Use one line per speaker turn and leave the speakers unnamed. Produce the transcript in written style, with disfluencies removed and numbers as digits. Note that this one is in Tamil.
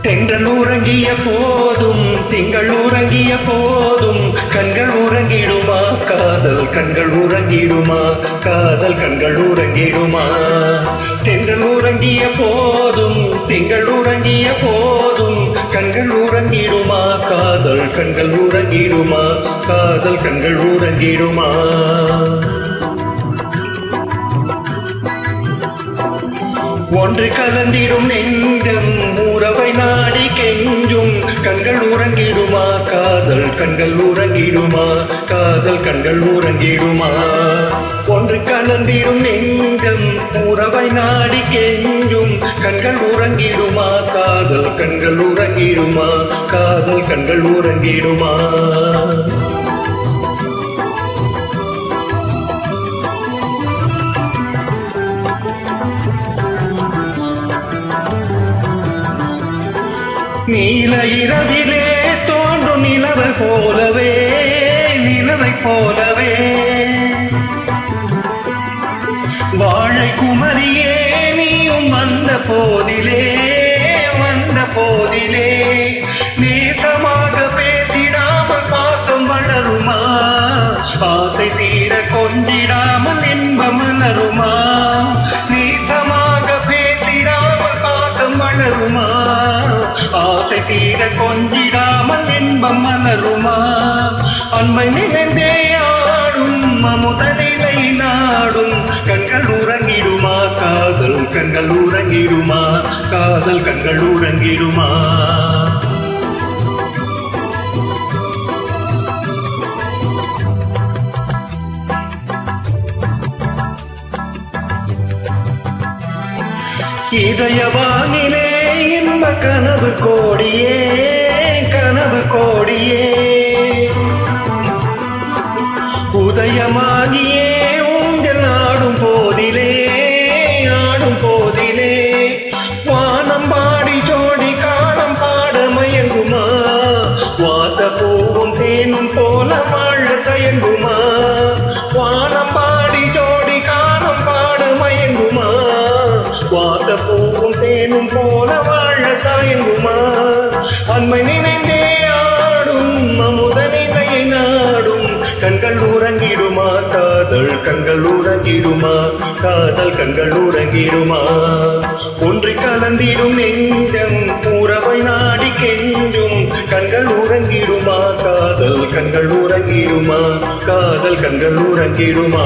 தென்றல் உறங்கிய போதும் திங்கள் உறங்கிய போதும் கண்கள் உறங்கிடுமா காதல் கண்கள் உறங்கிடுமா காதல் கண்கள் உறங்கிடுமா தென்றல் உறங்கிய போதும் திங்கள் உறங்கிய போதும் கண்கள் உறங்கிடுமா காதல் கண்கள் உறங்கிடுமா காதல் கண்கள் உறங்கிடுமா ஒன்று கலந்திடும் நெஞ்சம் உறவை நாடி கெஞ்சும் கண்கள் உறங்கிடுமா காதல் கண்கள் உறங்கிடுமா காதல் கண்கள் உறங்கிடுமா ஒன்று கலந்திடும் நெஞ்சம் உறவை நாடி கெஞ்சும் கண்கள் உறங்கிடுமா காதல் கண்கள் உறங்கிடுமா காதல் கண்கள் உறங்கிடுமா நீல இரவிலே தோன்றும் நிலவை போலவே நிலவை போலவே வாழை குமரியே நீயும் வந்த போதிலே நேசமாக பேசிடாமல் பாசம் வளருமா பாசை தீர கொஞ்சிடாமல் இன்பம் மலருமா நேசமாக பேசிடாமல் பாசம் வளருமா ஆசை தீர கொஞ்சிடாமல் இன்பம் மலருமா அன்பை நினைந்தே ஆடும் அமுத நிலை நாடும் கண்கள் உறங்கிடுமா காதல் கண்கள் உறங்கிடுமா காதல் கண்கள் உறங்கிடுமா இதயவானிலே இன்ப கனவு கோடியே கனவு கோடியே உதயமாகியே உங்கள் ஆடும் போதிலே வானம் பாடி ஜோடி காலம் பாட மயங்குமா வாச பூவும் தேனும் போல வாழ தயங்குமா வானம் பாடி ஜோடி காலம் பாட மயங்குமா வாச பூவும் தேனும் போல வாழ தயங்குமா அன்மை நினைந்தே ஆடும் அமுத நிலையை நாடும் கண்கள் உறங்கிடுமா காதல் கண்கள் உறங்கிடுமா காதல் கண்கள் உறங்கிடுமா ஒன்று கலந்திடும் நெஞ்சம் உறவை நாடி கெஞ்சும் கண்கள் உறங்கிடுமா காதல் கண்கள் உறங்கிடுமா காதல் கண்கள் உறங்கிடுமா